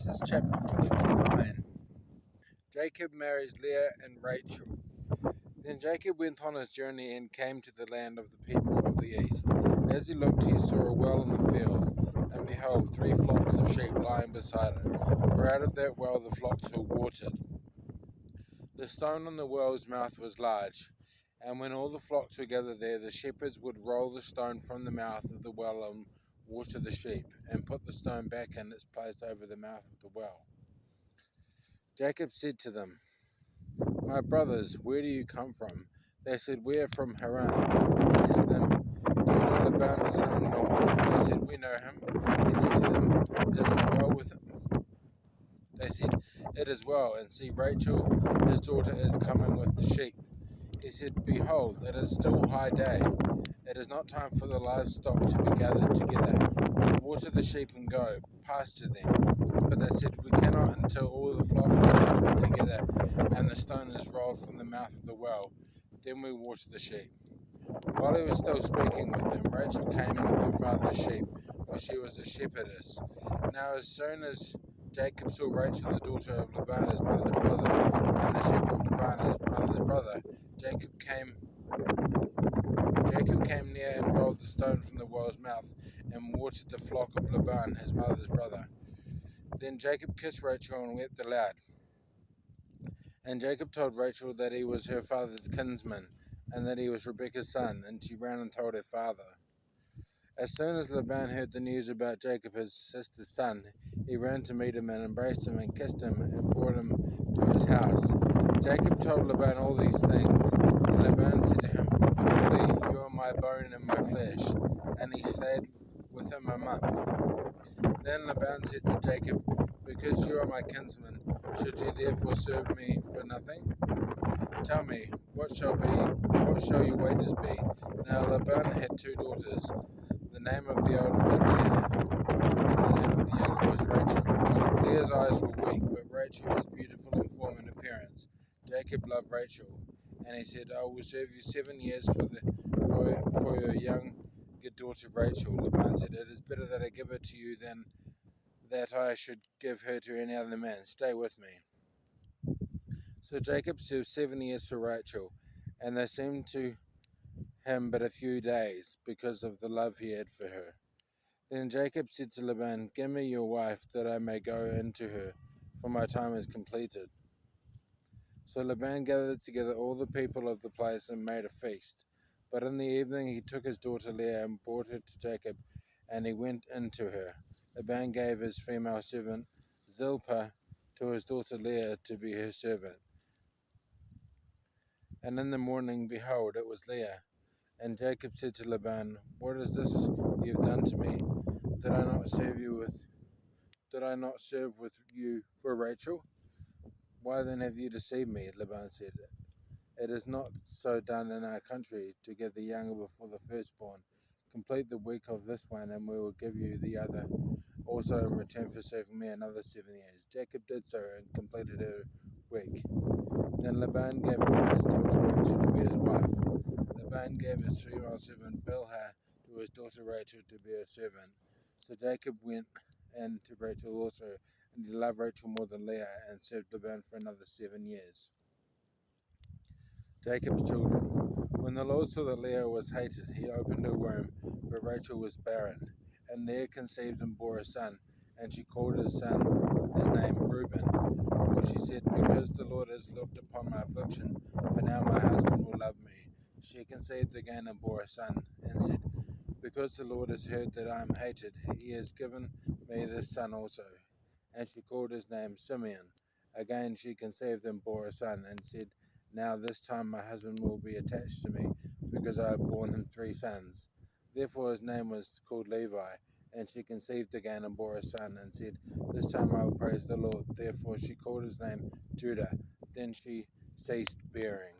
Genesis chapter 29. Jacob marries Leah and Rachel. Then Jacob went on his journey and came to the land of the people of the east. As he looked, he saw a well in the field, and behold, 3 flocks of sheep lying beside it, for out of that well the flocks were watered. The stone on the well's mouth was large, and when all the flocks were gathered there, the shepherds would roll the stone from the mouth of the well and water the sheep, and put the stone back in its place over the mouth of the well. Jacob said to them, "My brothers, where do you come from?" They said, "We are from Haran." He said to them, "Do you know Laban the son of Nahor?" They said, "We know him." He said to them, "Is it well with him?" They said, "It is well, and see, Rachel, his daughter, is coming with the sheep." He said, "Behold, it is still high day. It is not time for the livestock to be gathered together. Water the sheep and go, pasture them." But they said, "We cannot until all the flock is gathered together and the stone is rolled from the mouth of the well. Then we water the sheep." While he was still speaking with them, Rachel came with her father's sheep, for she was a shepherdess. Now as soon as Jacob saw Rachel, the daughter of Laban, his mother's brother, and the sheep of Laban, his mother's brother, Jacob came near and rolled the stone from the well's mouth and watered the flock of Laban, his mother's brother. Then Jacob kissed Rachel and wept aloud. And Jacob told Rachel that he was her father's kinsman, and that he was Rebekah's son, and she ran and told her father. As soon as Laban heard the news about Jacob, his sister's son, he ran to meet him and embraced him and kissed him and brought him to his house. Jacob told Laban all these things, and Laban said to him, "Surely you are my bone and my flesh." And he stayed with him a month. Then Laban said to Jacob, "Because you are my kinsman, should you therefore serve me for nothing? Tell me, what shall your wages be?" Now Laban had 2 daughters. The name of the elder was Leah, and the name of the younger was Rachel. Leah's eyes were weak, but Rachel was beautiful in form and appearance. Jacob loved Rachel, and he said, "I will serve you 7 years for your younger daughter Rachel." Laban said, "It is better that I give her to you than that I should give her to any other man. Stay with me." So Jacob served 7 years for Rachel, and they seemed to him but a few days, because of the love he had for her. Then Jacob said to Laban, "Give me your wife, that I may go into her, for my time is completed." So Laban gathered together all the people of the place and made a feast. But in the evening he took his daughter Leah and brought her to Jacob, and he went into her. Laban gave his female servant Zilpah to his daughter Leah to be her servant. And in the morning, behold, it was Leah. And Jacob said to Laban, "What is this you have done to me? Did I not serve with you for Rachel? Why then have you deceived me?" Laban said, "It is not so done in our country, to give the younger before the firstborn. Complete the week of this one, and we will give you the other also in return for serving me another 7 years." Jacob did so and completed her week. Then Laban gave him his daughter Rachel to be his wife. Laban gave his female servant Bilhah to his daughter Rachel to be her servant. So Jacob went in to Rachel also, and he loved Rachel more than Leah, and served Laban for another 7 years. Jacob's children. When the Lord saw that Leah was hated, he opened her womb, but Rachel was barren. And Leah conceived and bore a son, and she called his name Reuben. For she said, "Because the Lord has looked upon my affliction, for now my husband will love me." She conceived again and bore a son, and said, "Because the Lord has heard that I am hated, he has given me this son also." And she called his name Simeon. Again she conceived and bore a son, and said, "Now this time my husband will be attached to me, because I have borne him 3 sons. Therefore his name was called Levi. And she conceived again and bore a son, and said, "This time I will praise the Lord." Therefore she called his name Judah. Then she ceased bearing.